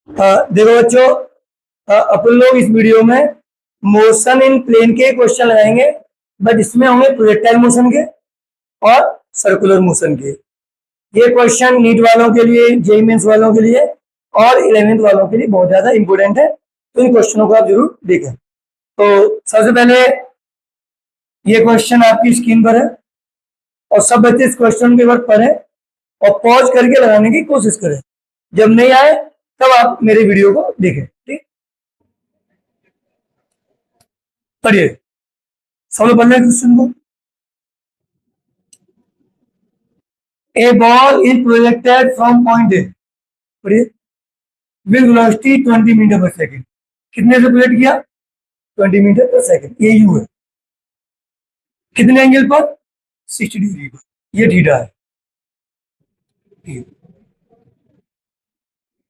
देखो बच्चों, अपन लोग इस वीडियो में मोशन इन प्लेन के क्वेश्चन लगाएंगे, बट इसमें होंगे प्रोजेक्टाइल मोशन के और सर्कुलर मोशन के। ये क्वेश्चन नीट वालों के लिए, जेईई मेंस वालों के लिए और 11th वालों के लिए बहुत ज्यादा इंपॉर्टेंट है, तो इन क्वेश्चनों को आप जरूर देखें। तो सबसे पहले ये क्वेश्चन आपकी स्क्रीन पर है और सब बच्चे इस क्वेश्चन के बाद पढ़ें और पॉज करके लगाने की कोशिश करें। जब नहीं आए तब आप मेरे वीडियो को देखें। ठीक, पढ़िए, सब लोग पढ़ रहे क्वेश्चन को। A ball is projected from point A, पढ़िए, विद वेलोसिटी 20 मीटर पर सेकेंड। कितने से प्रोजेक्ट किया? 20 मीटर पर सेकेंड। ये यू है। कितने एंगल पर? 60 डिग्री पर। ये थीटा है।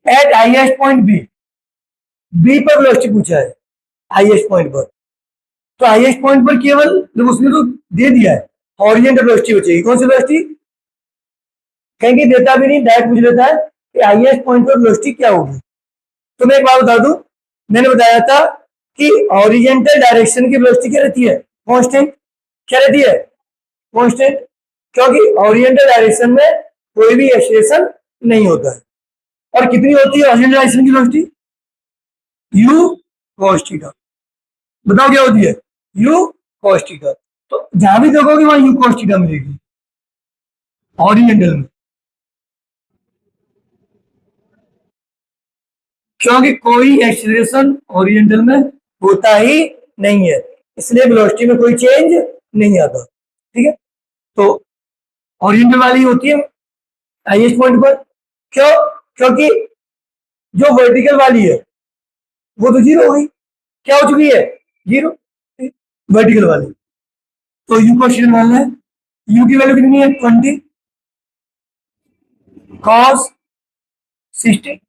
At highest point B, B पर वेलोसिटी पूछा है, हाईएस्ट पॉइंट पर। तो हाईएस्ट पॉइंट पर केवल जब उसने तो दे दिया है, हॉरिजॉन्टल वेलोसिटी बचेगी। कौन सी वेलोसिटी? कहीं देता भी नहीं, डायरेक्ट पूछ लेता है कि हाईएस्ट पॉइंट पर वेलोसिटी क्या होगी। तो मैं एक बात बता दूं, मैंने बताया था कि हॉरिजॉन्टल डायरेक्शन की वेलोसिटी क्या रहती है? कांस्टेंट। क्या रहती है? कांस्टेंट। क्योंकि हॉरिजॉन्टल डायरेक्शन में कोई भी एक्सीलरेशन नहीं होता है। और कितनी होती है हॉरिजॉन्टल डायरेक्शन की वेलोसिटी? u cos theta. बताओ क्या होती है? u cos theta. तो जहां भी देखोगे वहां u cos थीटा मिलेगी हॉरिजॉन्टल में, क्योंकि कोई एक्सीलरेशन हॉरिजॉन्टल में होता ही नहीं है, इसलिए वेलोसिटी में कोई चेंज नहीं आता। ठीक है, तो हॉरिजॉन्टल वाली होती है हाईएस्ट पॉइंट पर। क्यों? क्योंकि जो वर्टिकल वाली है वो तो जीरो हो गई। क्या हो चुकी है? जीरो। वर्टिकल वाली। तो यू को शेयर मानना है। यू की वैल्यू कितनी है? 20 cos 60।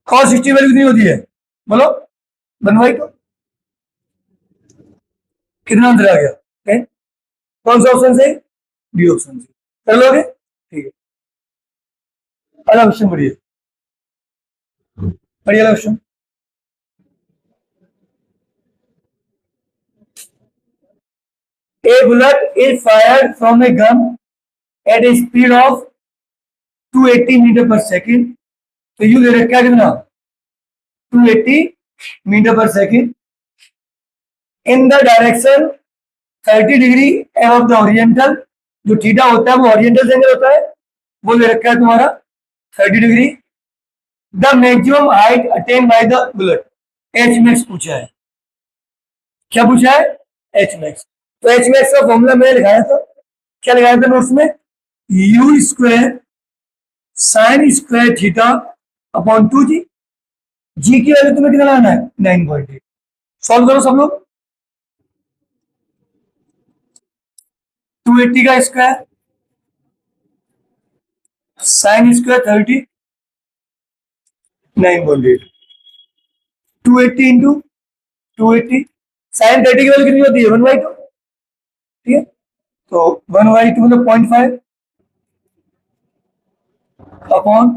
cos 60 वैल्यू कितनी होती है? बोलो, बनवाई तो कितना आंसर आ गया? 10। कौन सा ऑप्शन से? बी ऑप्शन से। कर लोगे? ठीक है, अगला क्वेश्चन पढ़िए। पढ़िए अगला question. A bullet is fired from a gun at a speed of 280 metre पर सेकेंड। तो यू दे रखा है कितना? 280 मीटर पर second in the direction 30 degree above the horizontal. जो थीटा होता है वो हॉरिजॉन्टल एंगल होता है, वो दे रखा है तुम्हारा 30 degree. The maximum height attain by the bullet, H max पूछा है। क्या पूछा है? H max. तो एच मैक्स का फॉर्मूला मैंने लिखाया था। क्या लगाया था नोट्स में? You square sine square theta upon 2g। जी की वैल्यू तुम्हें कितना लाना है? 9.8। सॉल्व करो सब लोग। 280 का square sine square 30, 9.8। 280 into 280, sine 30 की वैल्यू कितनी होती है? 1/2। ठीक है, तो 1/2 मतलब 0.5 अपॉन।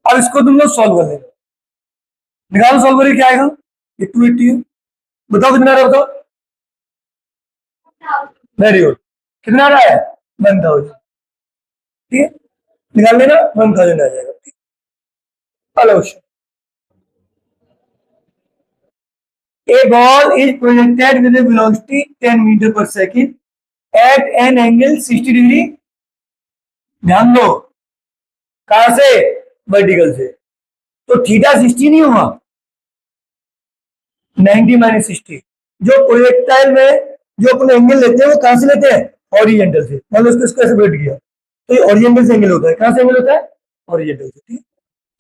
अब इसको तुम लोग सॉल्व कर लेना, निकालो सॉल्व करके क्या आएगा? ये 280 है। बताओ कितना आ रहा है? बताओ। Very good. कितना आ रहा है? 1000। ठीक है, निकाल लेना, 1000 आ जाएगा। Hello, a ball is projected with a velocity 10 metre पर second at an angle 60 degree. ध्यान दो, कहां से? वर्टिकल से। तो थीटा 60 नहीं हुआ, 90 माइनस 60। जो प्रोजेक्टाइल में जो अपने एंगल लेते हैं वो कहां से लेते हैं? हॉरिजॉन्टल से। मतलब इसको ऐसे बैठ गया तो ये हॉरिजॉन्टल से एंगल होता है। कहां से एंगल होता है? हॉरिजॉन्टल से। ठीक,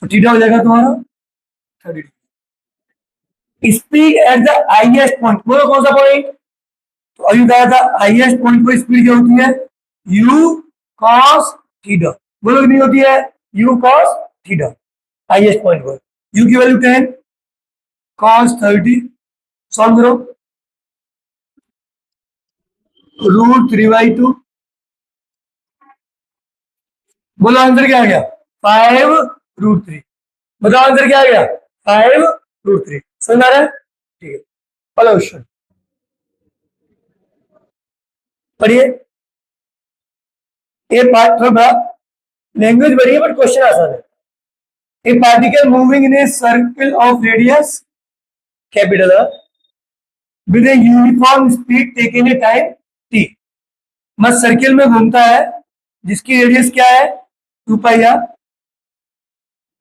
तो थीटा हो जाएगा तुम्हारा 30 degree. Speed at the highest point, बोलो कौन सा पॉइंट? तो अभी बताया था हाईएस्ट पॉइंट पर स्पीड क्या होती है? u cos theta. बोलो कितनी होती है? u cos theta highest point पर। u की वैल्यू 10 cos 30। सॉल्व करो। √3/2 बोलो आंसर क्या आ गया? 5√3। बताओ आंसर क्या आ गया? 5√3। समझ आ रहा है? ठीक है, पहला क्वेश्चन पढ़िए। ये पार्ट थोड़ा लैंग्वेज बड़ी है बट क्वेश्चन आसान है। A particle moving in a circle of radius capital R with a uniform speed taken a time t। मैं सर्किल में घूमता है जिसकी रेडियस क्या है? 2πr,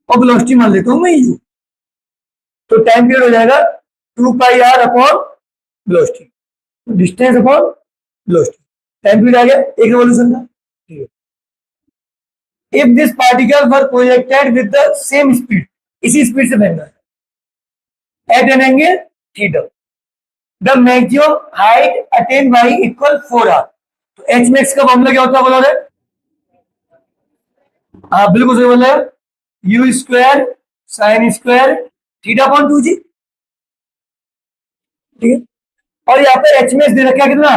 और वेलोसिटी मान लेता हूं मैं u। तो टाइम पीरियड हो जाएगा 2πr upon velocity, distance upon velocity. Time period आ गया एक रिवॉल्यूशन का। ठीक है, if this particle were projected with the same speed, इसी स्पीड से फेंकना है at an angle theta, the maximum height attain by equal 4r। तो एच मैक्स का फॉर्मूला क्या होता है बोलो रे? हाँ बिल्कुल सही बोल रहे हो, you square sine square theta upon 2g। ठीक है, और यहाँ पे एच मैक्स दे रखा है कितना?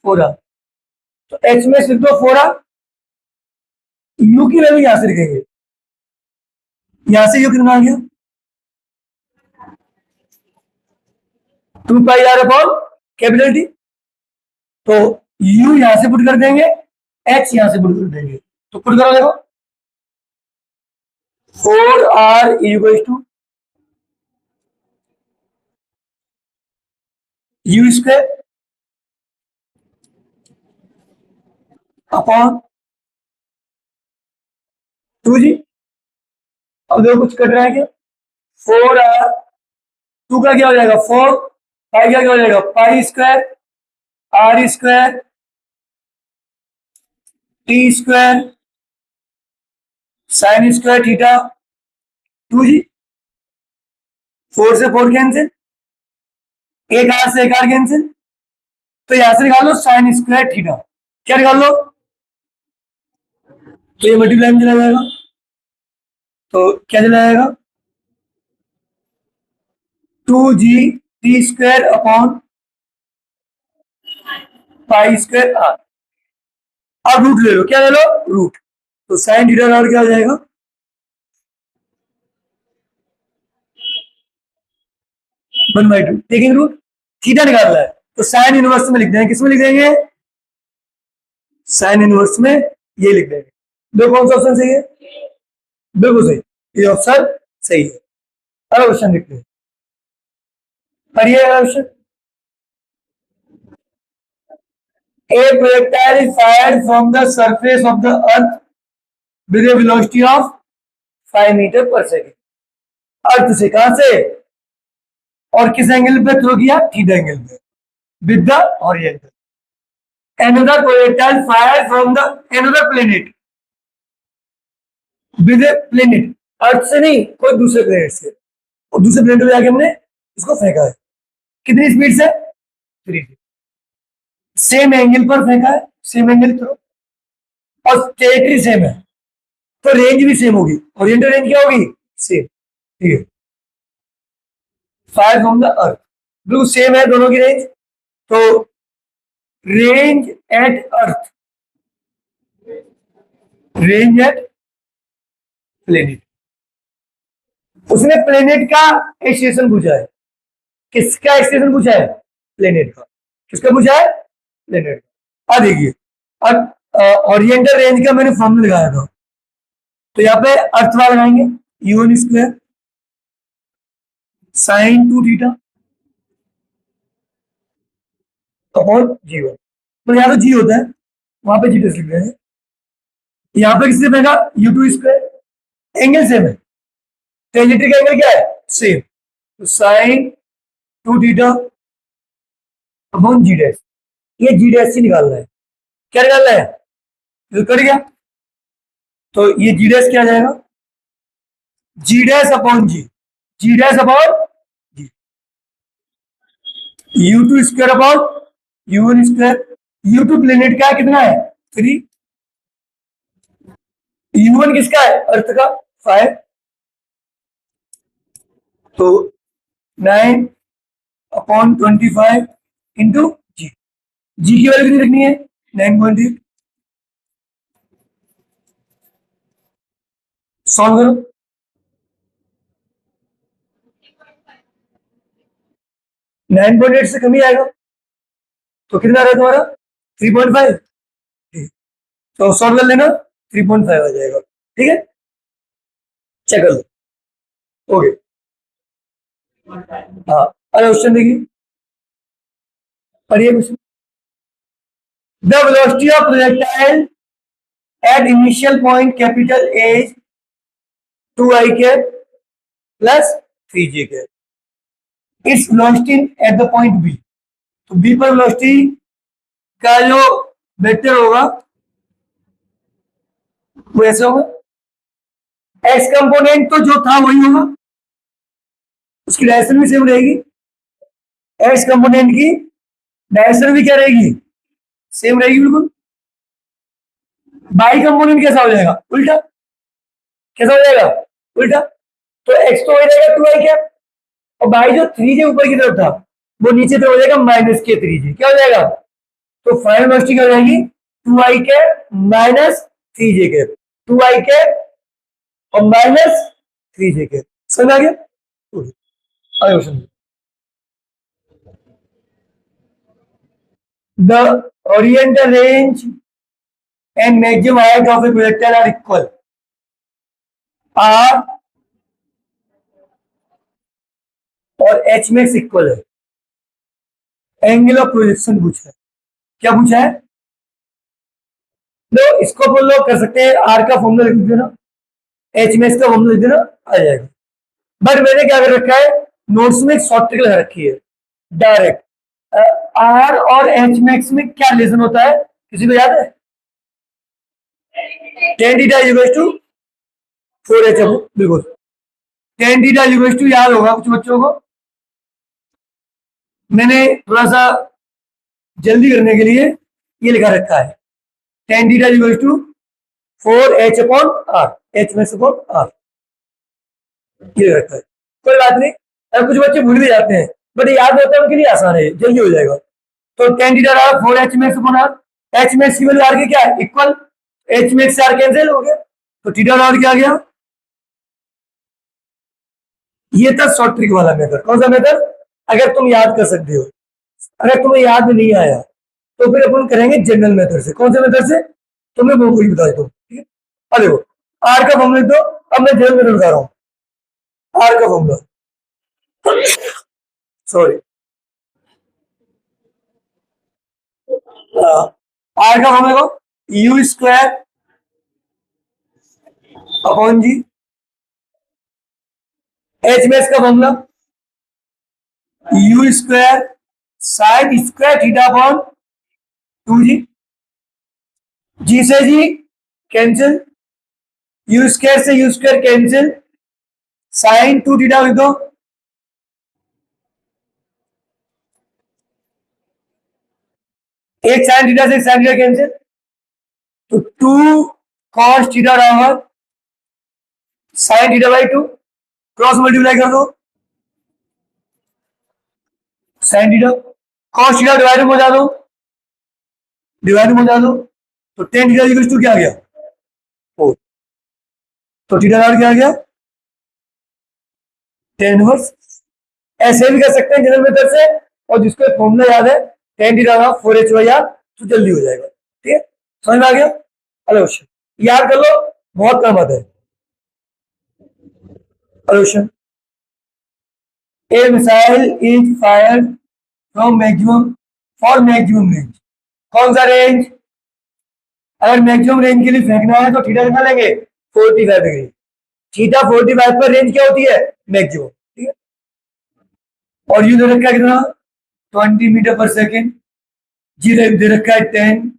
4r। तो एच मैक्स लिख दो 4r, यू की वैल्यू यहां से लिखेंगे, यहां से यू कितना आ गया? 2πr upon capital T. तो u यहां से पुट कर देंगे, h यहां से पुट कर देंगे, तो पुट करो देखो 4r equal to u square upon 2g। अब देखो कुछ कट रहा है क्या? 4r, 2 का क्या हो जाएगा 4, पाई क्या हो जाएगा pi square R square T square sine square theta 2g। 4 से 4 कैंसिल, एक आर से एक आर कैंसिल, तो यहां से निकाल लो साइन स्क्वायर थीटा। क्या निकाल लो? तो ये मल्टीप्लाई में चला जाएगा, तो क्या चला जाएगा? 2g T square upon pi square R. अब रूट ले लो, क्या ले लो? रूट। तो साइन थीटा आर क्या हो जाएगा? 1/2 टेकिंग रूट, थीटा निकालना है तो साइन इनवर्स में लिख देंगे। किसमें लिख देंगे? साइन इनवर्स में ये लिख देंगे। दो कौन सा ऑप्शन सही है? बिल्कुल सही, ये ऑप्शन सही है। अगला क्वेश्चन देखते हैं, पढ़िए अगला question. A projectile is fired from the surface of the earth with a velocity of 5 metre पर सेकेंड। अर्थ से कहां से और किस एंगल पे थ्रो किया? थीटा एंगल पे, with the horizontal. Another projectile fired from the another planet with a planet, अर्थ से नहीं कोई दूसरे प्लेनेट से, और दूसरे प्लेनेट पे जाके हमने इसको फेंका है। कितनी स्पीड से? 3। सेम एंगल पर फेंका है, सेम एंगल थ्रो, और टेरिटरी सेम है तो रेंज भी सेम होगी। ओरिएंटल रेंज क्या होगी? सेम। ठीक है, फायर फ्रॉम द अर्थ, बिल्कुल सेम है दोनों की रेंज। तो range at earth, range at planet. उसने प्लेनेट का स्टेशन पूछा है। किसका स्टेशन पूछा है? प्लेनेट का। किसका पूछा है? प्लेनेट का। अब देखिए, अब ओरिएंटल रेंज का मैंने फॉर्मूला लगाया था, तो यहाँ पे अर्थ वाला लगाएंगे u1 square sine 2 theta upon g1। तो यहाँ तो g होता है, वहां पे g लिख रहे हैं। यहाँ पे किससे बनेगा? u2 स्क्वायर, एंगल सेम है, टेंजेंट का एंगल क्या है? सेम। तो sine 2 theta upon g dash, ये g डैश से निकालना है। क्या निकालना है? तो कट गया, तो ये g डैश क्या आ जाएगा? g dash upon g dash upon g, u2 square upon u1 square. u2 planet का कितना है? 3। u1 किसका है? अर्थ का 5। तो 9 अपॉन 25 इंटू जी, जी की वैल्यू कितनी रखनी है? 9.8। सॉल्व करो। नाइन पॉइंट एट से कम ही आएगा, तो कितना आ रहा है तुम्हारा 3.5। तो सॉल्व कर लेना, 3.5 आ जाएगा। ठीक है, चेक कर लो। ओके, हाँ, अरे क्वेश्चन देखिए, पढ़िए question. The velocity of projectile at initial point capital A 2i cap plus 3j cap, its velocity at the point B. तो बी पर वेलोसिटी का जो वेक्टर होगा वो ऐसे होगा, एक्स कंपोनेंट तो जो था वही होगा, उसकी डायरेक्शन भी सेम रहेगी। एक्स कंपोनेंट की डायरेक्शन भी क्या रहेगी, सेम रहेगी बिल्कुल। बाई कंपोनेंट कैसा हो जाएगा, उल्टा। कैसा हो जाएगा, उल्टा। तो एक्स तो हो जाएगा 2i कैप, और बाई जो 3j ऊपर की तरफ था वो नीचे तरफ हो जाएगा -k 3j। क्या हो जाएगा, तो फाइनल वेलोसिटी क्या हो जाएगी 2i cap minus 3j cap, 2i cap और माइनस 3j कैप। समझ आ गया। आगे question. The horizontal range and maximum height of a projectile are equal. R और एच मैक्स इक्वल है। एंगल ऑफ प्रोजेक्शन पूछा है। क्या पूछा है, तो इसको अपन लोग कर सकते हैं, आर का फॉर्मूला लिख देना, एच मैक्स का फॉर्मूला लिख देना, आ जाएगा। बट मैंने क्या कर रखा है, नोट्स में एक शॉर्ट ट्रिक लगा रखी है डायरेक्ट। आर और एच मैक्स में क्या रिलेशन होता है, किसी को याद है? Tan theta equals to 4h, बिल्कुल। टेन थीटा इक्वल्स टू याद होगा कुछ बच्चों को, मैंने थोड़ा सा जल्दी करने के लिए ये लिखा रखा है, tan theta equals to 4h upon R, H max upon R, ये रखा है। कोई बात नहीं, अब कुछ बच्चे भूल भी जाते हैं, बट याद होता है उनके लिए आसान है, जल्दी हो जाएगा। तो टेन थीटा रहा 4h max upon R, H max की वैल्यू आर के क्या है, इक्वल, एच मैक्स से आर कैंसिल हो गया, तो थीटा आर क्या आ गया। ये था शॉर्ट ट्रिक वाला मेथड। कौन सा मेथड, अगर तुम याद कर सकते हो। अगर तुम्हें याद नहीं आया तो फिर अपन करेंगे जनरल मेथड से। कौन से मेथड से, तुम्हें वो कोई बता दो। ठीक है, अब देखो आर का फॉर्मूला दो, अब मैं जनरल मेथड बता रहा हूं। आर का फॉर्मूला, सॉरी, आर का फॉर्मूला को U square upon G, H max का formula U square sine square theta upon 2g, G से जी कैंसिल, यू स्क्वायर से U square cancel, sine 2 theta लिख दो, एक साइन थीटा से एक साइन थीटा कैंसिल, तो 2 कॉस थीटा बराबर sine theta by 2, cross multiply कर दो, sine theta, cos theta divide में हो जा दो, डिवाइड में हो जा दो, तो टेन थीटा इक्वल्स टू क्या आ गया 4, तो थीटा बराबर क्या आ गया 10 इनवर्स। ऐसे भी कर सकते हैं जनरल मेथड से, और जिसको फॉर्मूला याद है टेन थीटा का 4h वाई आर, तो जल्दी हो जाएगा। ठीक है, समझ में आ गया। अगला क्वेश्चन याद कर लो, बहुत काम आता है। अगला question, A missile is fired from maximum for maximum range. कौन सा रेंज, अगर मैक्सिमम रेंज के लिए फेंकना है तो थीटा कितना लेंगे 45 डिग्री, थीटा 45 पर रेंज क्या होती है मैक्सिमम। ठीक है, और यू दे रखा है कितना 20 मीटर पर सेकेंड, जी दे रखा है 10।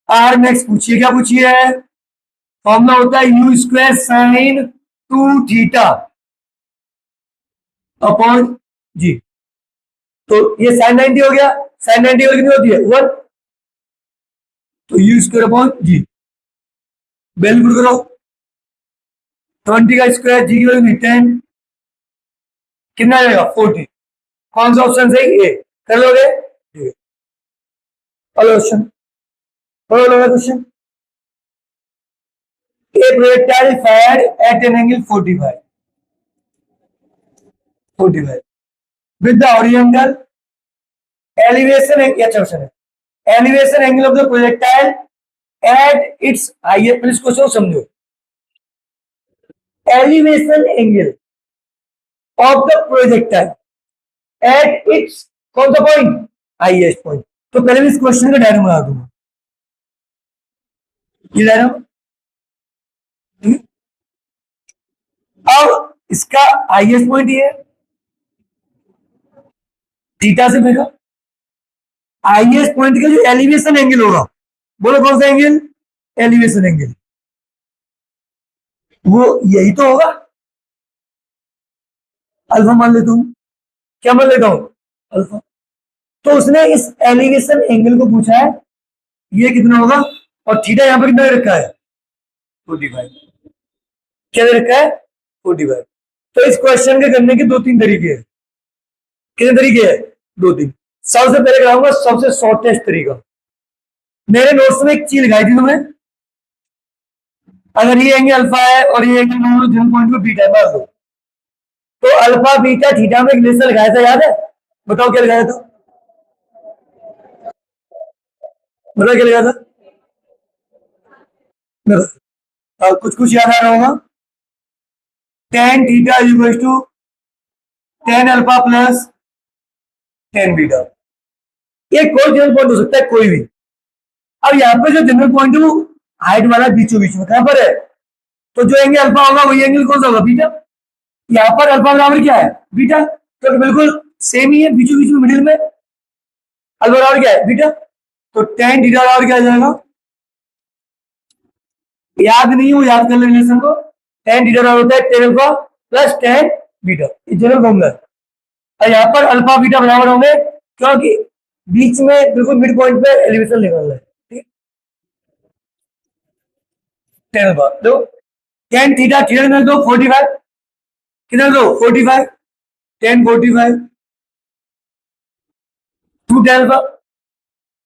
आर मैक्स पूछिए, क्या पूछिए, फॉर्मूला होता है U square sine 2 theta upon G, तो ये साइन 90 हो गया, साइन 90 कितनी होती है 1, तो U square upon G, value put करो, 20 का स्क्वायर जी की वैल्यू 10, कितना आएगा 40। कौन सा ऑप्शन सही, ए, कर लोगे। ठीक है, अगला question, question, A projectile fired at an angle 45 with the horizontal elevation angle of the projectile at its highest. Please question समझो. Elevation angle of the projectile at its कौन सा पॉइंट? Highest point. तो पहले मैं इस question का diagram बना दूंगा. ये डायग्राम. अब इसका हाईएस्ट पॉइंट ये है, थीटा से फेंका. हाईएस्ट पॉइंट का जो एलिवेशन एंगल होगा, बोलो कौन सा एंगल? Elevation angle. वो यही तो होगा. अल्फा मान लेता हूं. क्या मान लेता हूं? अल्फा. तो उसने इस एलिवेशन एंगल को पूछा है, ये कितना होगा, और थीटा यहां पर कितना दे रखा है? 45. क्या दे रखा है? 45. तो इस क्वेश्चन के करने के दो तीन तरीके हैं. कितने तरीके हैं? दो तीन. सबसे पहले कराऊंगा सबसे शॉर्टेस्ट तरीका. मेरे नोट्स में एक चीज लिखाई थी तुम्हें. अगर ये एंगल अल्फा है और ये एंगल जनरल पॉइंट में बीटा है, मान लो, तो अल्फा बीटा थीटा में एक रिलेशन लगाया था, याद है? बताओ क्या लगाया था? बताओ क्या लगाया था? कुछ कुछ याद आ रहा होगा. tan theta equal to tan alpha plus tan beta. ये कोई जनरल पॉइंट हो सकता है, कोई भी. अब यहाँ पे जो जनरल पॉइंट है वो हाइट वाला बीचों बीच में कहां पर है? तो जो एंगल अल्फा होगा वही एंगल कौन सा होगा? बीटा. यहाँ पर अल्फा बराबर क्या है? बीटा. तो बिल्कुल सेम ही है, बीचों बीच में मिडिल में. अल्फा बराबर क्या है? बीटा. तो tan थीटा बराबर क्या आ जाएगा? याद नहीं हो, याद कर ले रिलेशन को. tan थीटा बराबर होता है tan alpha plus tan beta. ये जनरल फॉर्मूला है. और यहाँ पर अल्फा बीटा बराबर होंगे क्योंकि बीच में बिल्कुल मिड पॉइंट पे एलिवेशन निकलना है. ठीक. tan अल्फा दो tan थीटा थीटा दो 45. कितना दो? 45. tan 45 two tan alpha.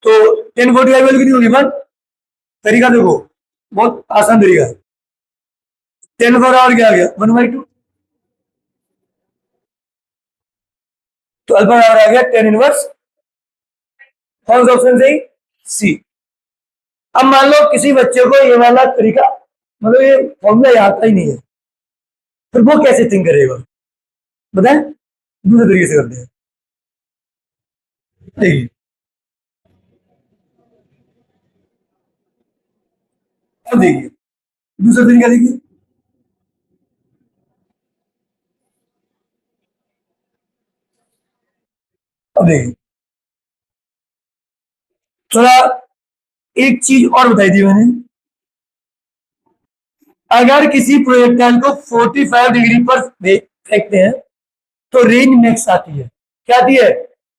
तो tan 45 वैल्यू कितनी होगी? 1. तरीका देखो, बहुत आसान तरीका है. tan अल्फा बराबर क्या आ गया? 1/2. तो अल्फा बराबर आ गया tan इनवर्स. कौन सा ऑप्शन सही? सी. अब मान लो किसी बच्चे को ये वाला तरीका, मतलब ये फॉर्मूला याद आता ही नहीं है, फिर वो कैसे थिंक करेगा? बताएं. दूसरे तरीके से करते हैं. देखिए, अब देखिए दूसरा तरीका. देखिए, अब देखिए थोड़ा एक चीज और बताई थी मैंने. अगर किसी प्रोजेक्टाइल को 45 डिग्री पर फेंकते हैं तो रेंज मैक्स आती है. क्या आती है?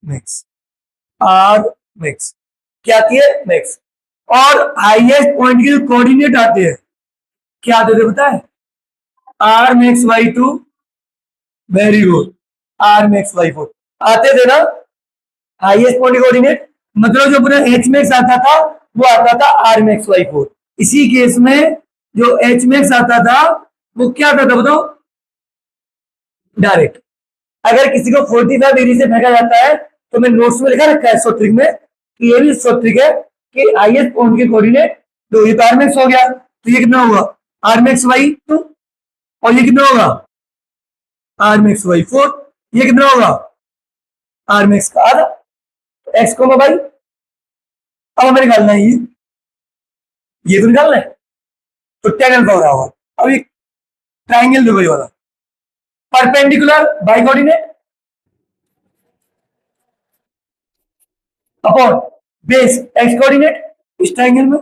मैक्स. R max. क्या आती है? मैक्स. और हाईएस्ट पॉइंट के जो कोऑर्डिनेट आते हैं, क्या आते थे पता है? R max by 2. Very good. R max by 4 आते थे ना. हाईएस्ट पॉइंट कोऑर्डिनेट मतलब जो अपना एच मैक्स आता था वो आता था आर मैक्स वाई 4. इसी केस में जो एच मैक्स आता था वो क्या आता था बताओ? डायरेक्ट. अगर किसी को 45 डिग्री से फेंका जाता है तो मैं नोट्स में लिखा रखा है शॉर्ट ट्रिक में कि ये भी शॉर्ट ट्रिक है कि हाईएस्ट पॉइंट के कोऑर्डिनेट. तो ये तो आर मैक्स हो गया, तो ये कितना होगा? R max by 2. और ये कितना होगा? R max by 4. ये कितना होगा? आर मैक्स का आधा. एक्स को वाई. अब हमें निकालना है ये तो निकालना है. तो tan अल्फा हो रहा होगा. अब ये ट्राइंगल देखो, ये वाला perpendicular by coordinate upon base x coordinate. इस ट्राइंगल में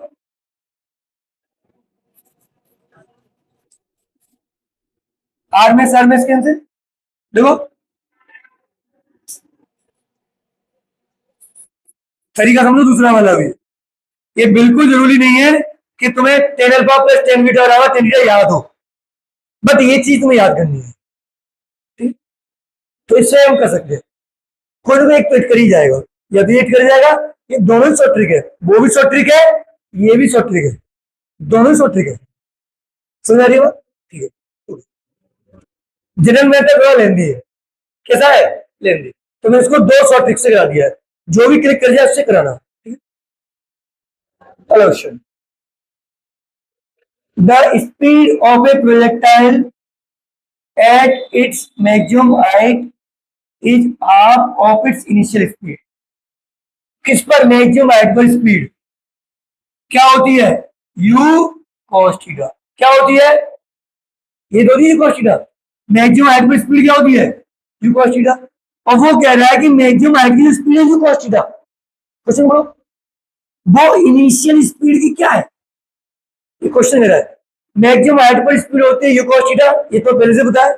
आर मैक्स कैंसिल. देखो तरीका समझो दूसरा वाला भी. ये बिल्कुल जरूरी नहीं है कि तुम्हें tan alpha plus tan beta बराबर tan थीटा याद हो, बट ये चीज तुम्हें याद करनी है. ठीक. तो इससे हम कर सकते हैं. कोई ना कोई एक तो हिट कर ही जाएगा, या तो हिट कर जाएगा. ये दोनों ही शॉर्ट ट्रिक है. वो भी शॉर्ट ट्रिक है, ये भी शॉर्ट ट्रिक है. दोनों ही शॉर्ट ट्रिक है. समझ आ रही है बात? ठीक है। जनरल मेथड थोड़ा लेंदी है, कैसा है? लेंदी। तो मैं इसको दो शॉर्ट ट्रिक से करा दिया है, जो भी क्लिक कर जाए उससे कराना। ठीक है, अगला question. The speed of A projectile at its maximum height is half of its initial speed। किस पर मैक्सिमम हाइट पर स्पीड क्या होती है? u cos theta. क्या होती है? ये दो दी cos थीटा। मैक्सिमम हाइट पर स्पीड क्या होती है? u cos theta. और वो कह रहा है कि मैक्सिमम हाइट की स्पीड है u cos थीटा। क्वेश्चन बोलो, वो इनिशियल स्पीड की क्या है? ये क्वेश्चन कह रहा है। मैक्सिमम हाइट पर स्पीड होती है u cos थीटा, ये तो पहले से बताया,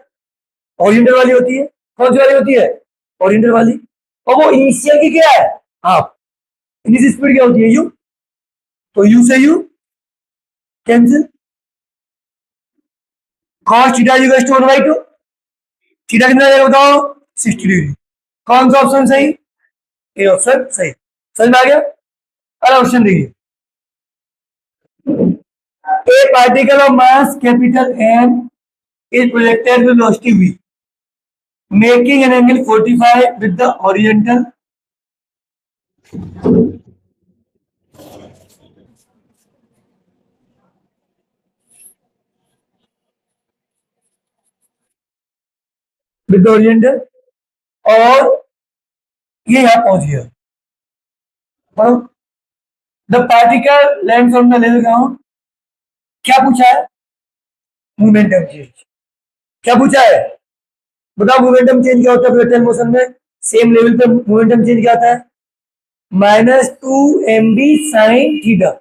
ओरिएंटल वाली होती है। कौन सी वाली होती है? ओरिएंटल वाली। और वो इनिशियल की क्या है? हाफ। इनिशियल स्पीड क्या होती है? यू। तो यू से U cancel. Cos theta equals to 1/2। Theta कितना जाएगा बताओ? 60 डिग्री। कौन सा ऑप्शन सही? ए ऑप्शन सही। समझ में आ गया? अगला ऑप्शन देखिए। A particle of mass capital M is projected with velocity v making an angle 45 with the horizontal और ये यहां पहुंच गया। The particle land from the level ground. क्या पूछा है? Momentum change. क्या पूछा है? बताओ मोमेंटम चेंज क्या होता है प्रोजेक्टाइल मोशन में? सेम लेवल पे मोमेंटम चेंज क्या आता है? -2 mb साइन थीटा।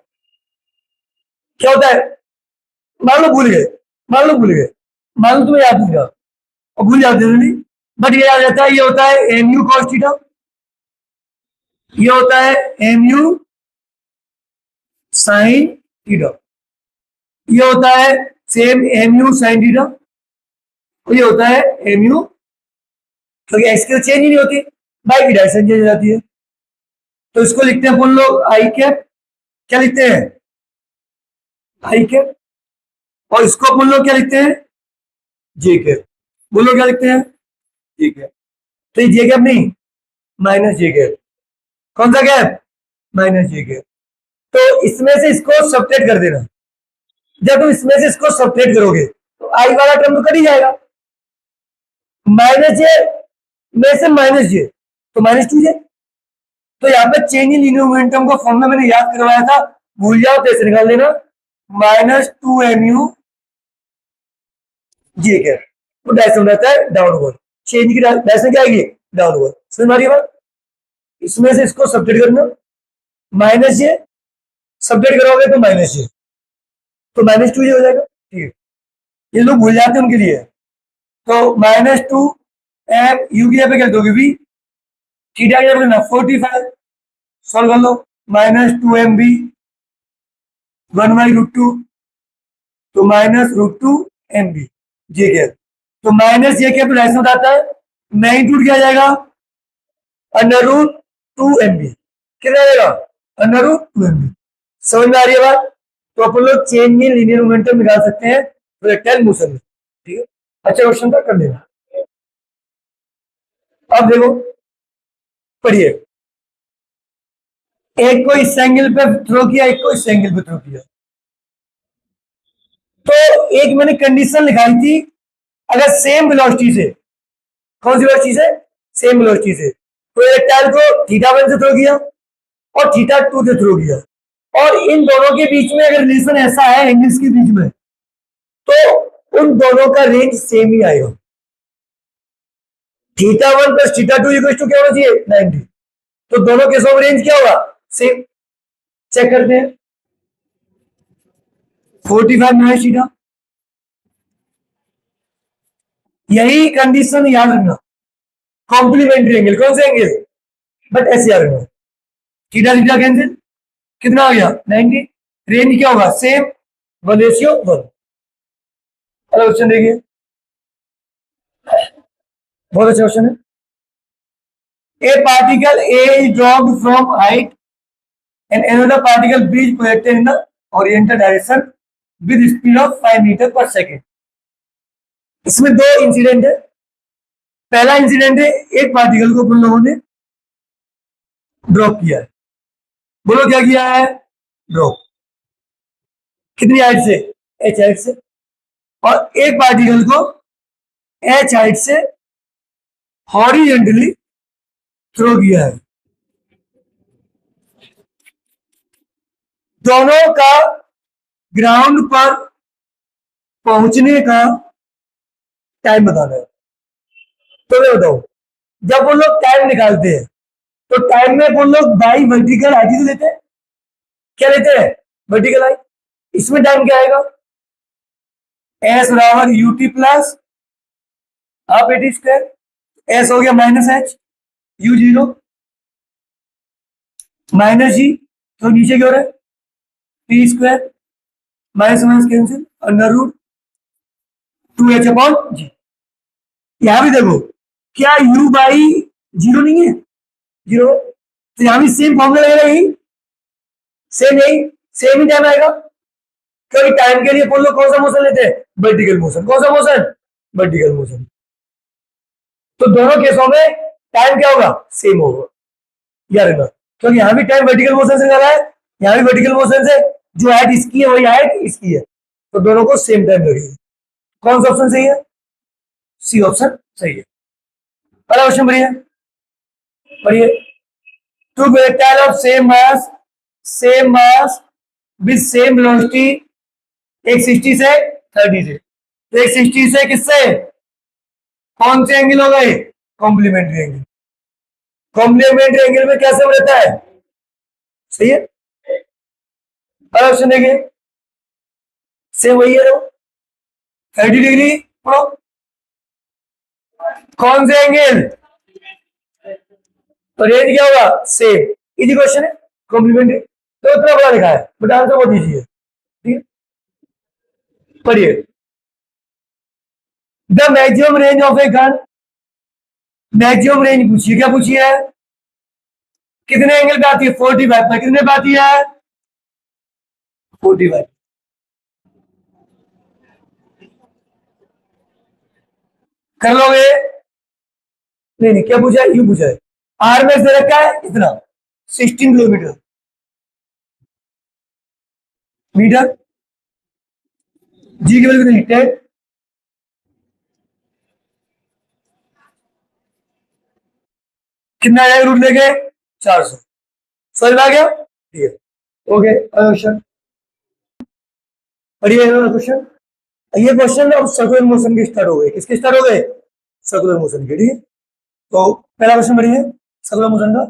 क्या होता है? मान लो भूल गए, मान लो भूल गए, मान लो तुम्हें याद नहीं रहा और भूल जाते हो नहीं, बट ये याद रहता है। ये होता है mu cos थीटा, ये होता है mu साइन थीटा, ये होता है सेम mu साइन थीटा, और ये होता है mu, क्योंकि एक्स की चेंज ही नहीं होती, बाई की डायरेक्शन चेंज हो जाती है। तो इसको लिखते हैं अपन लोग आई कैप। क्या लिखते हैं? आई कैप। और इसको अपन लोग क्या लिखते हैं? जे कैप। बोलो क्या लिखते हैं? जे कैप। तो ये जे कैप नहीं, माइनस जे कैप। कौन सा कैप? माइनस जे कैप। तो इसमें से इसको सब्ट्रैक्ट कर देना। जब तुम इसमें से इसको सब्ट्रैक्ट करोगे तो आई वाला टर्म तो कट ही जाएगा। माइनस जे में से माइनस जे तो -2j। तो यहाँ पे चेंज इन लीनियर मोमेंटम का फॉर्मूला मैंने याद करवाया था, भूल जाओ तो ऐसे निकाल देना, -2mu जे कैप। तो डायरेक्शन रहता है डाउनवर्ड, चेंज की डायरेक्शन क्या आएगी? डाउनवर्ड। समझ में आ रही बात? इसमें से इसको सब्ट्रैक्ट करना, माइनस जे सब्ट्रैक्ट करोगे तो -j, तो -2j हो जाएगा। ठीक है, ये लोग भूल जाते हैं उनके लिए। तो -2m u की जगह पे क्या दोगे? v। थीटा की जगह पे 45 सॉल्व कर लो, -2mb 1/√2 तो -√2mb जे कैप। तो माइनस जे कैप डायरेक्शन बताता है, मैग्नीट्यूड क्या आ जाएगा? √2mb। कितना आएगा? √2mb। समझ में आ रही है बात? तो अपन लोग चेंज इन लीनियर मोमेंटम निकाल सकते हैं प्रोजेक्टाइल मोशन में। ठीक है, अच्छा क्वेश्चन था, कर लेना। अब देखो, पढ़िए। एक को इस एंगल पे थ्रो किया, एक को इस एंगल पे थ्रो किया। तो एक मैंने कंडीशन लिखाई थी, अगर सेम वेलोसिटी से, कौन सी वेलोसिटी से? सेम वेलोसिटी से प्रोजेक्टाइल को θ1 से थ्रो किया और θ2 से थ्रो किया, और इन दोनों के बीच में अगर रिलेशन ऐसा है एंगल्स के बीच में, तो उन दोनों का रेंज सेम ही आएगा। θ1 प्लस θ2 इक्वल टू क्या होना चाहिए? 90। तो दोनों केसों में रेंज क्या होगा? सेम। चेक करते हैं। 45 माइनस थीटा, यही कंडीशन याद रखना। कॉम्प्लीमेंट्री एंगल, कौन से एंगल? बट ऐसे याद रखना, थीटा थीटा कैंसिल, कितना आ गया? 90। रेंज क्या होगा? सेम, 1:1। अगला क्वेश्चन देखिए, बहुत अच्छा क्वेश्चन है। A particle A is dropped from height and another particle B is projected in the oriental direction with speed of 5 metre पर सेकेंड। इसमें दो इंसिडेंट है। पहला इंसिडेंट है, एक पार्टिकल को उन लोगों ने ड्रॉप किया है। बोलो क्या किया है? ड्रॉप। कितनी हाइट से? एच हाइट से। और एक पार्टिकल को एच हाइट से हॉरिजेंटली थ्रो किया है। दोनों का ग्राउंड पर पहुंचने का टाइम बताना है। तो मैं बताओ, जब वो लोग टाइम निकालते हैं तो टाइम में वो लोग बाई वर्टिकल हाइट ही लेते हैं। क्या लेते हैं? Vertical height. इसमें टाइम क्या आएगा? एस बराबर U T plus half A T square. S हो गया minus H, U zero minus G, तो नीचे क्या हो रहा है? T square minus minus cancel, under root 2h upon G. यहां भी देखो, क्या u बाई जीरो नहीं है? जीरो। तो यहां भी सेम फॉर्मूला लगेगा, यही सेम, यही सेम ही टाइम आएगा। क्योंकि टाइम के लिए अपन लोग कौन सा मोशन लेते हैं? Vertical motion. कौन सा मोशन? Vertical motion. तो दोनों केसों में टाइम क्या होगा? सेम होगा, याद रखना। क्योंकि यहां भी टाइम वर्टिकल मोशन से चला है, यहां भी वर्टिकल मोशन से। जो हाइट इसकी है वही हाइट इसकी है, तो दोनों को सेम टाइम लगेगा। कौन सा ऑप्शन सही है? सी ऑप्शन सही है। पहला क्वेश्चन पढ़िए, पढ़िए। Two projectile of same mass with same velocity, एक 60 से 30 से। तो एक 60 से किससे? कौन से एंगल हो गए? Complementary angle. कॉम्प्लीमेंट्री एंगल में कैसे रहता है? सही है। पहला क्वेश्चन देखिए, सेम वही है, 30 डिग्री पढ़ो। कौन से एंगल? तो रेंज क्या होगा? सेम। इजी क्वेश्चन है, कॉम्प्लीमेंट्री। तो इतना बड़ा लिखा है, बट आंसर बहुत इजी है। ठीक है, पढ़िए। The maximum range of a gun, maximum range पूछिए। क्या पूछिए है? कितने एंगल पे आती है? 45 पर। कितने पे आती है? 45। कर लोगे? नहीं नहीं, क्या पूछा है? यू पूछा है। आर में से रखा है इतना, 16 किलोमीटर मीटर। जी की वैल्यू कितनी? 10। कितना आएगा रूट लेके? 400। समझ में आ गया? ठीक है, ओके। क्वेश्चन पढ़िए, क्वेश्चन। ये क्वेश्चन अब सर्कुलर मोशन के स्टार्ट हो गए। किसके स्टार्ट हो गए? सर्कुलर मोशन के। ठीक है, तो पहला क्वेश्चन पढ़िए सर्कुलर मोशन का।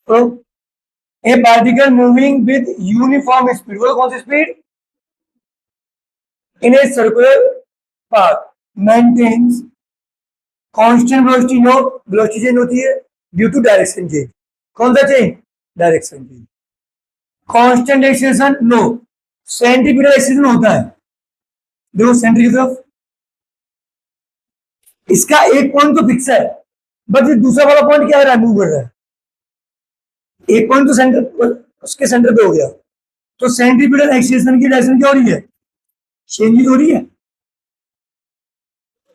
तो a particle moving with uniform speed, बोलो कौन सी speed? In a circular path maintains constant velocity. No, velocity change होती है ड्यू टू डायरेक्शन चेंज। कौन सा change? Direction change. Constant acceleration no, centimetre acceleration होता है। देखो सेंटर की तरफ, इसका एक पॉइंट तो फिक्स है, बट दूसरा वाला पॉइंट क्या हो रहा है? मूव कर रहा है। एक पॉइंट तो सेंटर, उसके सेंटर पे हो गया, तो सेंटीमीटर एक्सेलरेशन की डायरेक्शन क्या हो रही है? चेंज हो रही है।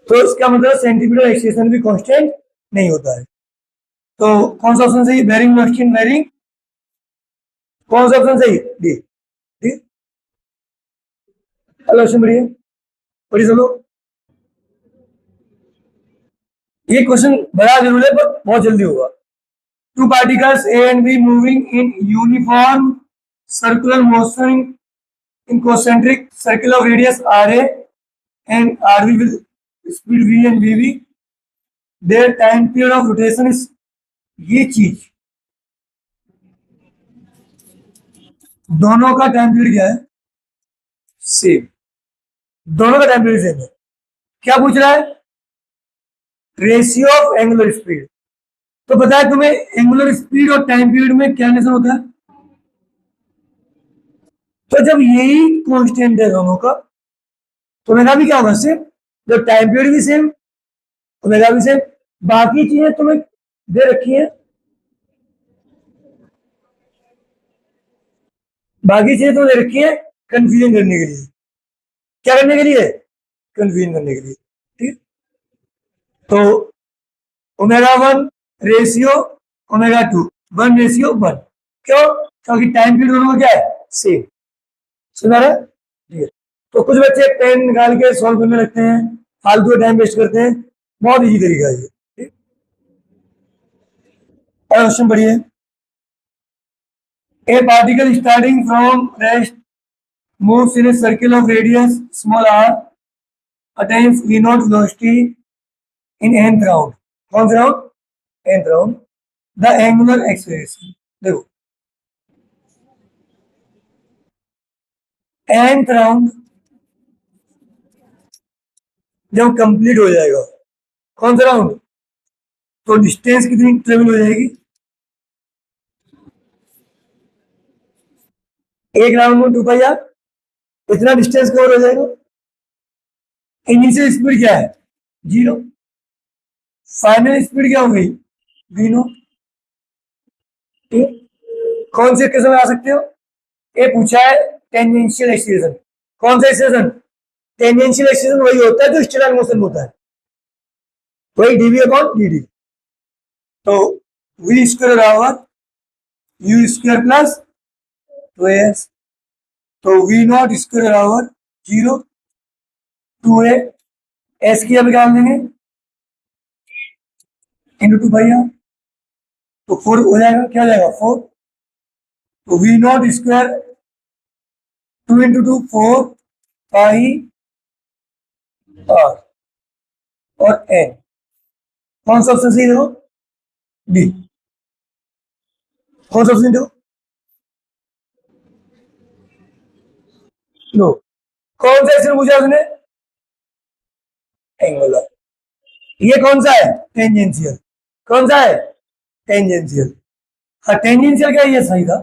तो इसका मतलब सेंटीमीटर एक्सेलरेशन भी कांस्टेंट नहीं होता है। तो कौन सा ऑप्शन सही? Varying velocity in varying. कौन सा ऑप्शन सही? डी। ठीक, अगला क्वेश्चन बढ़िए, पढ़िए चलो। ये क्वेश्चन बड़ा जरूर है पर बहुत जल्दी होगा। Two particles A and be moving in uniform circular motion in concentric circle of radius RA and RB with speed V and VV, their time period of rotation is, ये चीज दोनों का टाइम पीरियड क्या है? Same. दोनों का time period same है। क्या पूछ रहा है? Ratio of angular speed. तो पता है तुम्हें एंगुलर स्पीड और टाइम पीरियड में क्या रिलेशन होता है? तो जब यही कांस्टेंट है दोनों का, तो ओमेगा भी क्या होगा? सेम। जब टाइम पीरियड भी सेम, ओमेगा भी सेम। बाकी चीजें तुम्हें दे रखी है, बाकी चीजें तो दे रखी है कंफ्यूजन करने के लिए। क्या करने के लिए, कन्वीन करने के लिए, ठीक। तो ओमेगा 1 रेशियो ओमेगा 2 1 रेशियो 1, क्यों, क्योंकि टाइम पीरियड दोनों का क्या है, सेम। सुना रहा है, ठीक है। तो कुछ बच्चे पेन निकाल के सॉल्व करने लगते हैं, फालतू टाइम वेस्ट करते हैं, बहुत इजी तरीका है ये, ठीक। क्वेश्चन पढ़िए। A particle starting from rest moves in a circle of radius small r, attains v naught velocity in nth round. कौन सा round, nth round. The angular acceleration, देखो nth राउंड जब कंप्लीट हो जाएगा, कौन सा राउंड, तो डिस्टेंस कितनी ट्रेवल हो जाएगी, एक राउंड में 2 पाई आर, इतना डिस्टेंस कवर हो जाएगा। इनिशियल स्पीड क्या है, 0, फाइनल स्पीड क्या हो गई, v नॉट, ठीक। कौन से केस में आ सकते हो, ये पूछा है टेंजेंशियल एक्सीलरेशन, कौन सा एक्सीलरेशन, टेंजेंशियल एक्सीलरेशन वही होता है जो स्टेलर मोशन में होता है, वही डीवी अपॉन डी डी। तो वी स्क्वायर बराबर यू स्क्वायर प्लस 2s, तो वी नॉट स्क्वायर बराबर 0 2a, एस की अब निकाल देंगे इंटू 2 पाई आर, तो 4 हो जाएगा, क्या हो जाएगा 4, तो V not square 2 into 2 4 pi R और एन, कौन सा ऑप्शन सही देखो, डी, कौन सा ऑप्शन देखो, नो, कौन सा एक्शन पूछा उसने, एंगुलर, ये कौन सा है, टेंजेंशियल, कौन सा है, टेंजेंशियल, हाँ टेंजेंशियल क्या, ये सही था,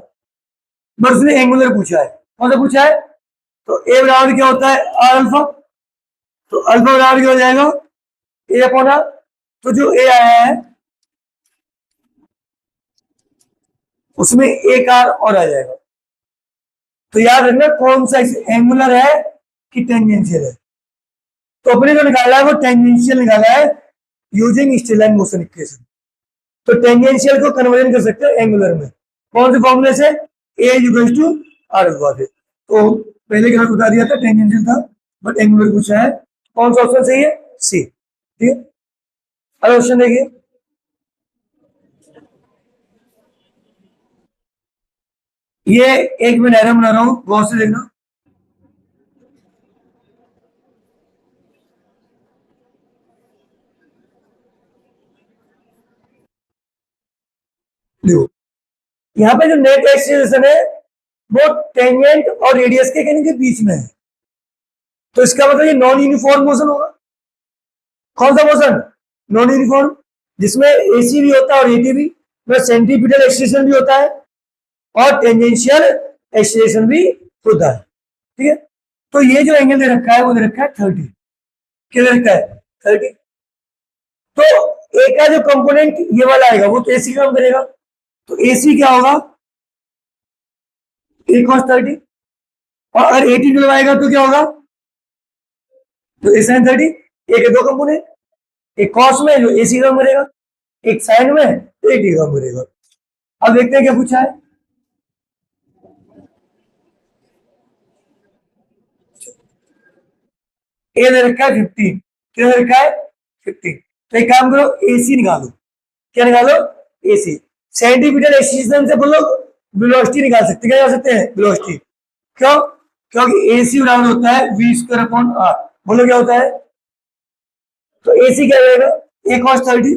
बस उसने एंगुलर पूछा है, कौन सा पूछा है, तो ए बराबर क्या होता है आर अल्फा, तो अल्फा बराबर क्या हो जाएगा ए अपॉन आर, तो जो ए आया है उसमें एक आर और आ जाएगा। तो याद रखना कौन सा एंगुलर है कि टेंजेंशियल है, तो अपने जो निकाला है वो टेंजेंशियल निकाला है यूजिंग स्टेलाइन मोशन इक्वेशन, तो टेंजेंशियल को कन्वर्जन कर सकते हैं एंगुलर में, कौन से फॉर्मूले से, ए इक्वल्स टू आर अल्फा से। तो पहले क्या बता दिया था, टेंजेंशियल था, बट एंगुलर पूछा है, कौन सा ऑप्शन सही है, सी, ठीक है। अगला क्वेश्चन देखिए, ये एक मैं डायग्राम बना रहा हूं, गौर से देखना, देखो यहाँ पे जो नेट एक्सीलरेशन है वो टेंजेंट और रेडियस के कहीं के बीच में है, तो इसका मतलब ये नॉन यूनिफॉर्म मोशन होगा, कौन सा मोशन, नॉन यूनिफॉर्म, जिसमें एसी भी होता है और एटी भी, में सेंटीपिटल एक्सीलरेशन भी होता है और टेंजेंशियल एक्सीलरेशन भी होता है, ठीक है। तो ये जो एंगल दे रखा है वो दे रखा है 30, क्या दे रखा है 30, तो ए का जो कंपोनेंट ये वाला आएगा वो तो एसी काम करेगा, तो एसी क्या होगा, ए कॉस 30, और अगर 80 डलवाएगा तो क्या होगा, तो ए साइन 30, ए के दो कंपोनेंट, एक कॉस में जो एसी काम करेगा, एक साइन में तो एटी काम करेगा। अब देखते हैं क्या पूछा है, ए दे रखा है 15, क्या दे रखा है 15, तो एक काम करो एसी निकालो, क्या निकालो, एसी, सेंटीमीटर एक्सीलरेशन से बोलो वेलोसिटी निकाल सकते, क्या निकाल सकते हैं वेलोसिटी, क्यों, क्योंकि एसी बराबर होता है वी स्क्वायर अपॉन आर, बोलो क्या होता है, तो एसी क्या रहेगा, ए कॉस 30,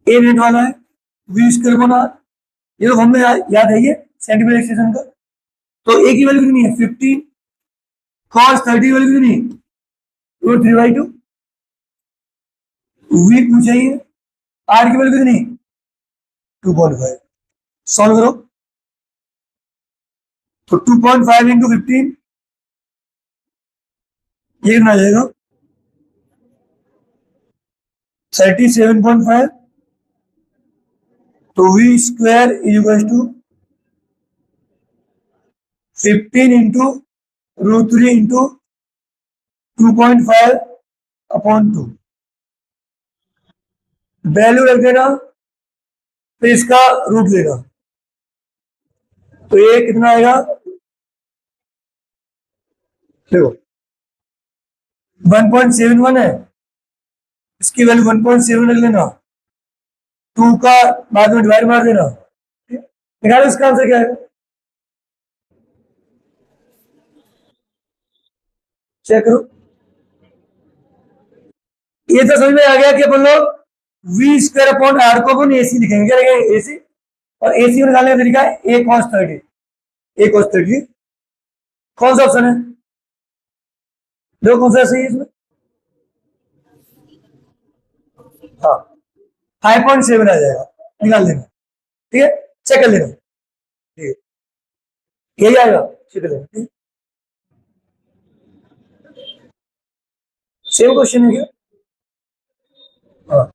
ए नेट वाला है वी स्क्वायर अपॉन आर, ये तो हमें याद है ये सेंटीमीटर एक्सीलरेशन का, तो ए की वैल्यू कितनी है 15, कॉस 30 वैल्यू कितनी है 3/2, वी पूछा ही है, आर की वैल्यू कितनी 2.5, सॉल्व करो, तो 2.5 इंटू 15 ये कितना आ जाएगा 37.5, तो V square is equal to 15 into √3 into 2.5 upon 2, value रख देना, फिर इसका रूट लेना, तो ये कितना आएगा, देखो 1.71 है, इसकी वैल्यू 1.7 रख लेना, 2 का बाद में डिवाइड मार देना, निकालो इसका आंसर क्या है, चेक करो। ये तो समझ में आ गया कि अपन लोग v² अपॉन आर को अपन एसी लिखेंगे, क्या लिखेंगे, एसी, और एसी को निकालने का तरीका है a cos 30, a cos 30, कौन सा ऑप्शन है, देखो कौन सा सही है इसमें, हाँ 5.7 आ जाएगा, निकाल लेना, ठीक है, चेक कर लेना, ठीक है, यही आएगा, चेक कर लेना, ठीक, सेम क्वेश्चन है क्या, हाँ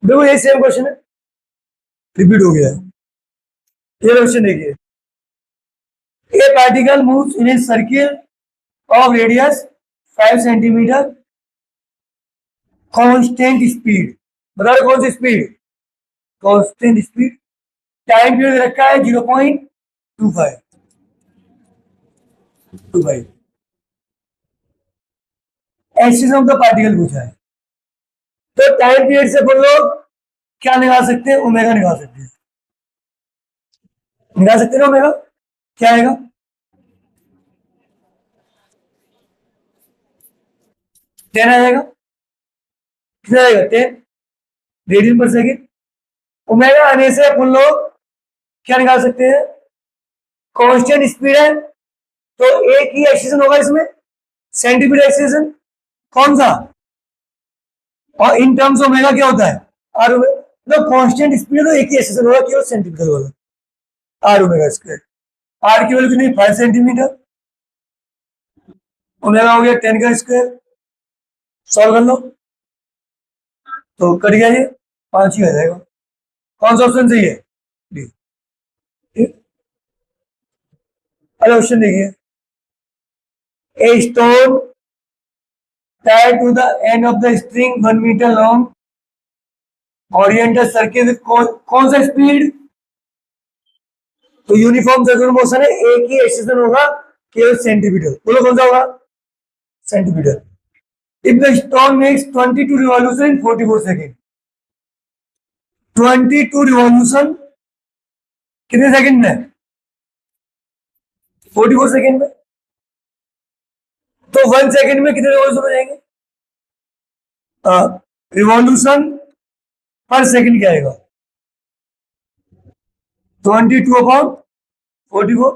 देखो यही सेम क्वेश्चन है, रिपीट हो गया है, ये क्वेश्चन देखिए, a particle moves in a circle of radius 5 centimetre constant speed, बता रहे कौन सी speed, constant speed, time period रखा है 0.25, एक्सिस ऑफ द पार्टिकल पूछा है, तो टाइम पीरियड से अपन लोग क्या निकाल सकते हैं, ओमेगा निकाल सकते हैं, निकाल सकते हैं ना ओमेगा, क्या आएगा, टेन आ जाएगा, कितना आएगा 10 रेडियन पर सेकेंड, ओमेगा आने से अपन लोग क्या निकाल सकते हैं, कांस्टेंट स्पीड है, तो एक ही एक्सीजन होगा इसमें, सेंटीमीटर एक्सीजन, कौन सा, और इन टर्म्स ओमेगा क्या होता है, आर ओमेगा, कांस्टेंट स्पीड तो एक ही एक्सीजन होगा केवल सेंटीमीटर वाला, आर ओमेगा स्क्वायर, आर की वैल्यू कितनी 5 सेंटीमीटर, ओमेगा हो गया 10 का स्क्वायर, सॉल्व कर लो, तो कट गया ये 5 ही आ जाएगा, कौन सा ऑप्शन सही है, डी, ठीक, अगला क्वेश्चन देखिए, a stone tied to the end of the string 1 meter long oriented circle with कौन सा स्पीड, तो यूनिफॉर्म सर्कुलर मोशन है, एक ही एक्सीजन होगा केवल सेंटीमीटर, बोलो कौन सा होगा, centimetre, if the stone makes 22 revolution in 44 second, 22 revolution कितने सेकंड में, 44 सेकेंड में, तो 1 सेकेंड में कितने रिवॉल्यूशन हो जाएंगे, रिवॉल्यूशन पर सेकेंड क्या आएगा, 22 अपॉन 44,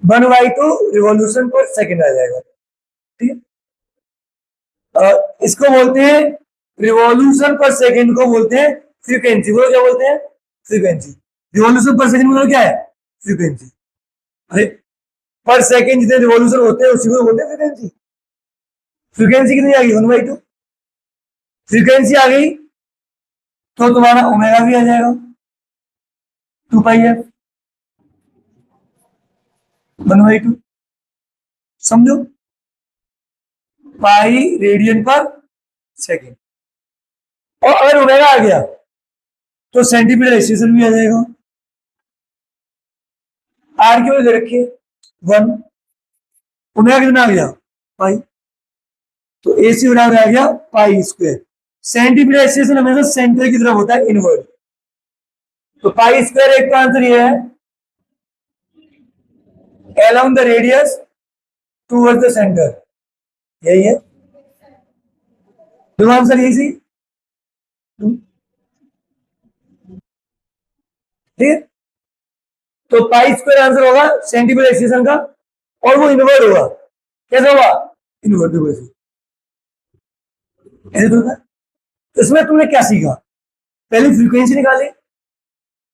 1/2 रिवॉल्यूशन पर सेकेंड आ जाएगा, ठीक है, इसको बोलते हैं रिवॉल्यूशन पर सेकेंड को बोलते हैं फ्रीक्वेंसी, बोलो क्या बोलते हैं, फ्रीक्वेंसी, रिवॉल्यूशन पर सेकेंड मतलब क्या है, फ्रीक्वेंसी, अरे पर सेकेंड जितने रिवॉल्यूशन होते हैं उसी को बोलते हैं फ्रीक्वेंसी, फ्रीक्वेंसी कितनी आ गई 1/2, फ्रीक्वेंसी आ गई तो तुम्हारा ओमेगा भी आ जाएगा 2πf 1/2, समझो, पाई रेडियन पर सेकेंड, और अगर ओमेगा आ गया तो सेंटीमीटर एक्सीजन भी आ जाएगा, आर की वजह रखिए 1, ओमेगा कितना आ गया पाई, तो AC बराबर आ गया पाई स्क्वायर, सेंटीमीटर एक्सीजन हमेशा सेंटर की तरफ होता है इनवर्ड, तो पाई स्क्वायर एक का आंसर ये है along the radius towards the center, यही है, दो आंसर यही, ठीक है, तो पाई स्क्वायर आंसर होगा सेंटीमीटर एक्सीजन का, और वो इनवर्ड होगा, कैसे होगा, इनवर्ड वैसे, ऐसे तो होगा, इसमें तुमने क्या सीखा, पहले फ्रीक्वेंसी निकाली,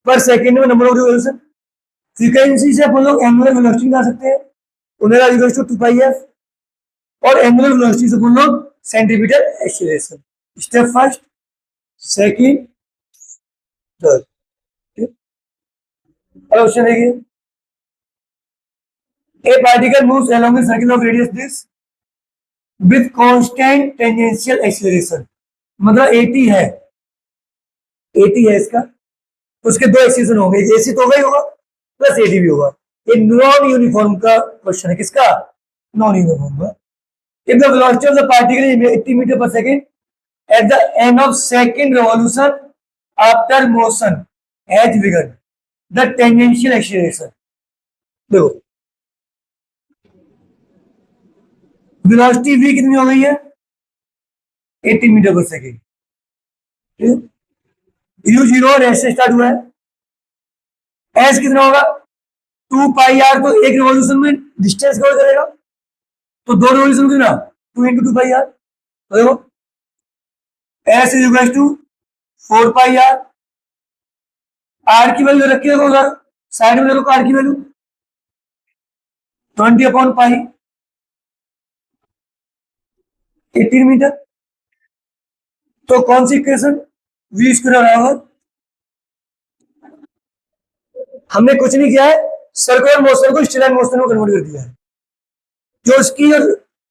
पर सेकेंड में नंबर ऑफ रिवॉल्यूशन, फ्रीक्वेंसी से अपन लोग एंगुलर वेलोसिटी निकाल सकते हैं, ओमेगा इक्वल्स टू 2πf, और एंगुलर वेलोसिटी से अपन लोग centimetre acceleration, step first, second, third, ठीक, क्वेश्चन देखिए, a particle moves along a circle of radius this with constant tangential acceleration, मतलब 80 है, 80 है इसका, तो उसके दो एक्सीलरेशन होंगे, एसी तो होगा ही होगा प्लस 80 भी होगा। ये नॉन यूनिफॉर्म का क्वेश्चन है, किसका? नॉन यूनिफॉर्म का। If the velocity of the particle is 80 metre पर second at the end of second revolution after motion has begun the tangential acceleration. देखो वेलोसिटी v कितनी हो गई है? 80 मीटर पर सेकेंड। यू जीरो और एस से स्टार्ट हुआ है, एस कितना होगा? 2 पाई आर, तो एक रिवॉल्यूशन में डिस्टेंस कवर करेगा, तो दो रिवॉल्यूशन कितना? 2 × 2 पाई आर। तो देखो S is equal to 4 pi R, R की वैल्यू रखी है उधर साइड में, देखो आर की वैल्यू 20/पाई, 18 मीटर। तो कौन सी इक्वेशन? वी स्क्वायर बराबर, हमने कुछ नहीं किया है, सर्कुलर मोशन को स्टेलर मोशन में कन्वर्ट कर दिया है, जो उसकी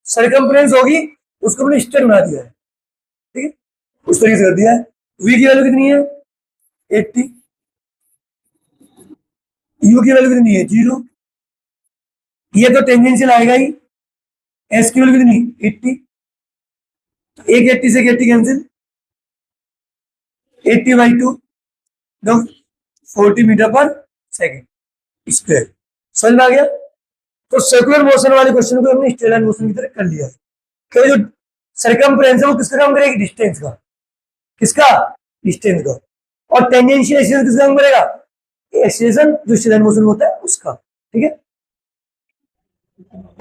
सरकमफ्रेंस होगी उसको हमने स्टेट बना दिया है, ठीक है, उस तरीके से कर दिया है। वी की वैल्यू कितनी है? 80, यू की वैल्यू कितनी है? 0, ये तो टेंजेंशियल आएगा ही। एस की वैल्यू कितनी? 80, एक 80 से 80 कैंसिल, 80/2, 40 मीटर पर सेकेंड स्क्वायर। समझ में आ गया? तो सर्कुलर मोशन वाले क्वेश्चन को हमने स्टेलर मोशन की तरह कर लिया है, क्योंकि जो सरकमफ्रेंस है वो किसका काम करेगी? डिस्टेंस का। किसका? डिस्टेंस का। और टेंजेंशियल एक्सीलरेशन किसका काम करेगा? एक्सीलरेशन जो स्टेलर मोशन होता है उसका, ठीक है।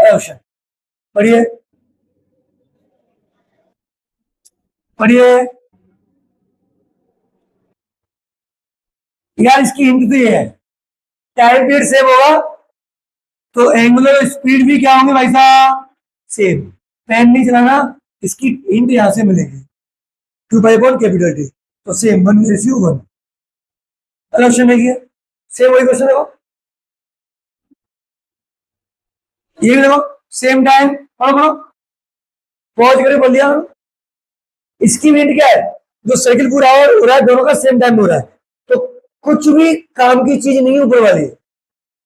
ऑप्शन पढ़िए, पढ़िए यार, इसकी हिंट तो ये है, टाइम पीरियड सेम होगा तो एंगुलर स्पीड भी क्या होंगे भाई साहब? सेम। पेन नहीं चलाना, इसकी हिंट यहां से मिलेगी, 2 पाई/कैपिटल टी, तो सेम 1:1। ऑप्शन देखिए, सेम वही क्वेश्चन देखो, ये भी देखो सेम टाइम, पढ़ो पढ़ो, पॉज करके बोल दिया। इसकी हिंट क्या है? जो सर्किल पूरा हो रहा है दोनों का सेम टाइम हो रहा है, तो कुछ भी काम की चीज नहीं ऊपर वाली,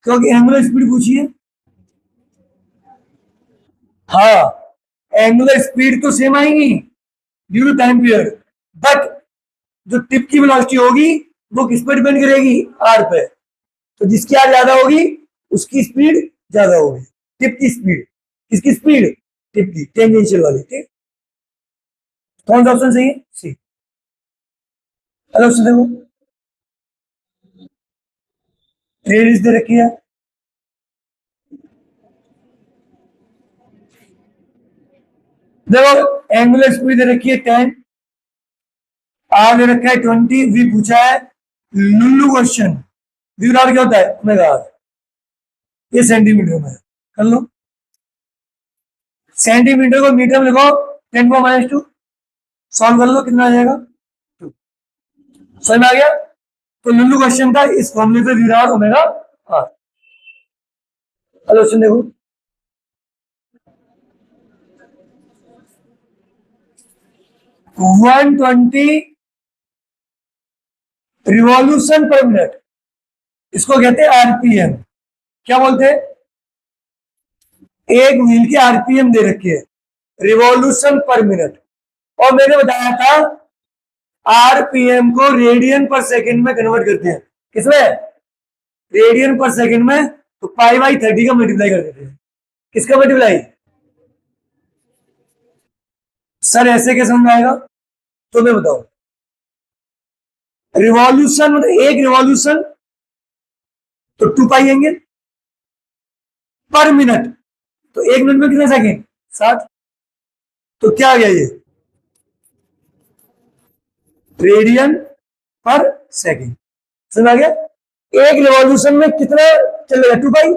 क्योंकि एंगुलर स्पीड पूछी है। हाँ, एंगुलर स्पीड तो सेम आएगी due to time period, but जो टिप की वेलोसिटी होगी वो किस पर डिपेंड करेगी? आर पे। तो जिसकी आर ज्यादा होगी उसकी स्पीड ज्यादा होगी, टिप की स्पीड। किसकी स्पीड? टिप की, टेंजेंशियल वाली, ठीक। कौन सा ऑप्शन सही है? सी। अगला ऑप्शन देखो, रेडियस दे रखी है, देखो एंगुलर स्पीड दे रखी है 10, आर दे रखा है 20, वी पूछा है लुल्लू क्वेश्चन, वी बराबर क्या होता है? Omega are. ये सेंटीमीटर में कर लो, सेंटीमीटर को मीटर में लिखो 10⁻², सॉल्व कर लो, कितना आ जाएगा? 2। समझ में आ गया? तो लुल्लू क्वेश्चन था, इस फॉर्मूले से वी बराबर ओमेगा आर। क्वेश्चन देखो, वन 120 रिवॉल्यूशन पर मिनट, इसको कहते हैं आरपीएम। क्या बोलते हैं? एक व्हील की आरपीएम दे रखी है, रिवॉल्यूशन पर मिनट, और मैंने बताया था आरपीएम को रेडियन पर सेकंड में कन्वर्ट करते हैं। किसमें? रेडियन पर सेकंड में, तो π/30 का मल्टीप्लाई कर देते हैं। किसका मल्टीप्लाई? सर ऐसे कैसे समझ आएगा? तो मैं बताऊं, रिवॉल्यूशन मतलब एक रिवॉल्यूशन तो 2 पाई एंगल पर मिनट, तो एक मिनट में कितने सेकेंड? 60। तो क्या आ गया ये? रेडियन पर सेकेंड। समझ आ गया? एक रिवॉल्यूशन में कितना चलेगा? 2 पाई,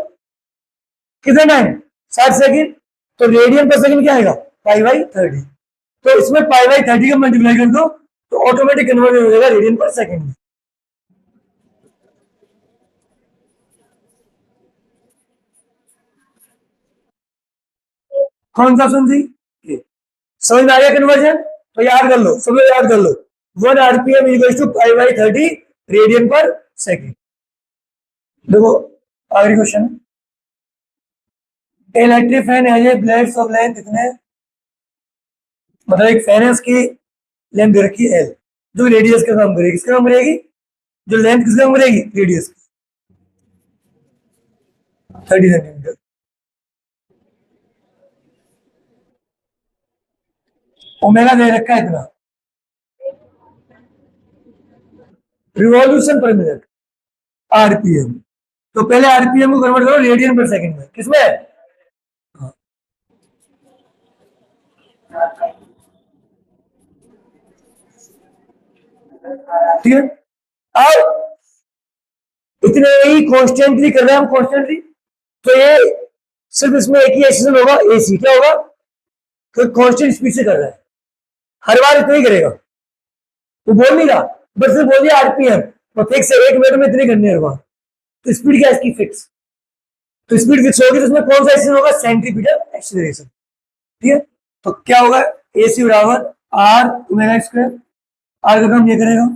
कितना टाइम? 60 सेकेंड। तो रेडियन पर सेकेंड क्या आएगा? π/30। तो इसमें π/30 का मल्टीप्लाई कर दो तो ऑटोमेटिक कन्वर्ट हो जाएगा रेडियन पर सेकेंड में। कौन सा ऑप्शन सी? ये। समझ में आ गया कन्वर्जन? तो याद कर लो, सब लोग याद कर लो, 1 RPM equals to pi by 30 radian पर सेकेंड। देखो आखिरी question, electric fan has a blades of length कितने, मतलब एक फैन है उसकी लेंथ दे रखी है एल, जो रेडियस का काम करेगी, किसका काम करेगी, जो लेंथ किसका काम करेगी, रेडियस 30 सेंटीमीटर। ओमेगा दे रखा है इतना, रिवॉल्यूशन पर मिनट आरपीएम, तो पहले आरपीएम को कन्वर्ट करो रेडियन पर सेकंड में, किसमें? हाँ। ठीक है, अब इतने ही कॉन्स्टेंटली कर रहे हैं हम, कॉन्स्टेंटली, तो ये सिर्फ इसमें एक ही एक्शन होगा, एसी, क्या होगा, तो कांस्टेंट स्पीड से कर रहा है, हर बार इतना ही करेगा, वो बोल नहीं रहा, बस सिर्फ बोल दिया आरपीएम, तो फिक्स है 1 मिनट में इतने करने हर बार, तो स्पीड क्या है इसकी, फिक्स, तो स्पीड फिक्स होगी, तो इसमें कौन सा एक्शन होगा, सेंट्रीपिटल एक्सीलरेशन। ठीक है, तो क्या होगा, एसी बराबर आर ओमेगा स्क्वायर, आर का काम ये करेगा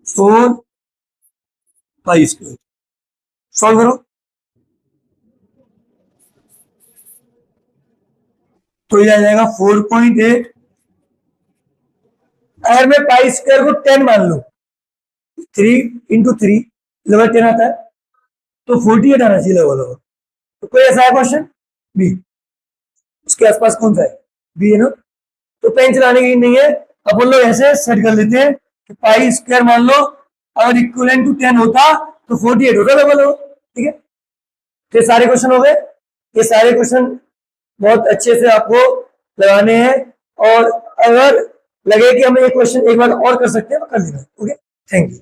4 पाई स्क्वायर, सॉल्व करो, तो ये आ जाएगा 4.8, अगर मैं पाई स्क्वायर को 10 मान लो, 3 × 3 लगभग 10 आता है, तो 48 आना चाहिए लगभग। तो कोई ऐसा है क्वेश्चन बी, उसके आसपास कौन सा है, बी है ना, तो पेन चलाने की नहीं है, अपन लोग ऐसे सेट कर लेते हैं कि पाई स्क्वायर मान लो, अगर इक्वलेंट टू 10 होता तो 48 होता लगभग। ठीक है, तो ये सारे क्वेश्चन हो गए, ये सारे क्वेश्चन बहुत अच्छे से आपको लगाने हैं, और अगर लगे कि हम एक क्वेश्चन एक बार और कर सकते हैं तो कर लेना। Okay, thank you.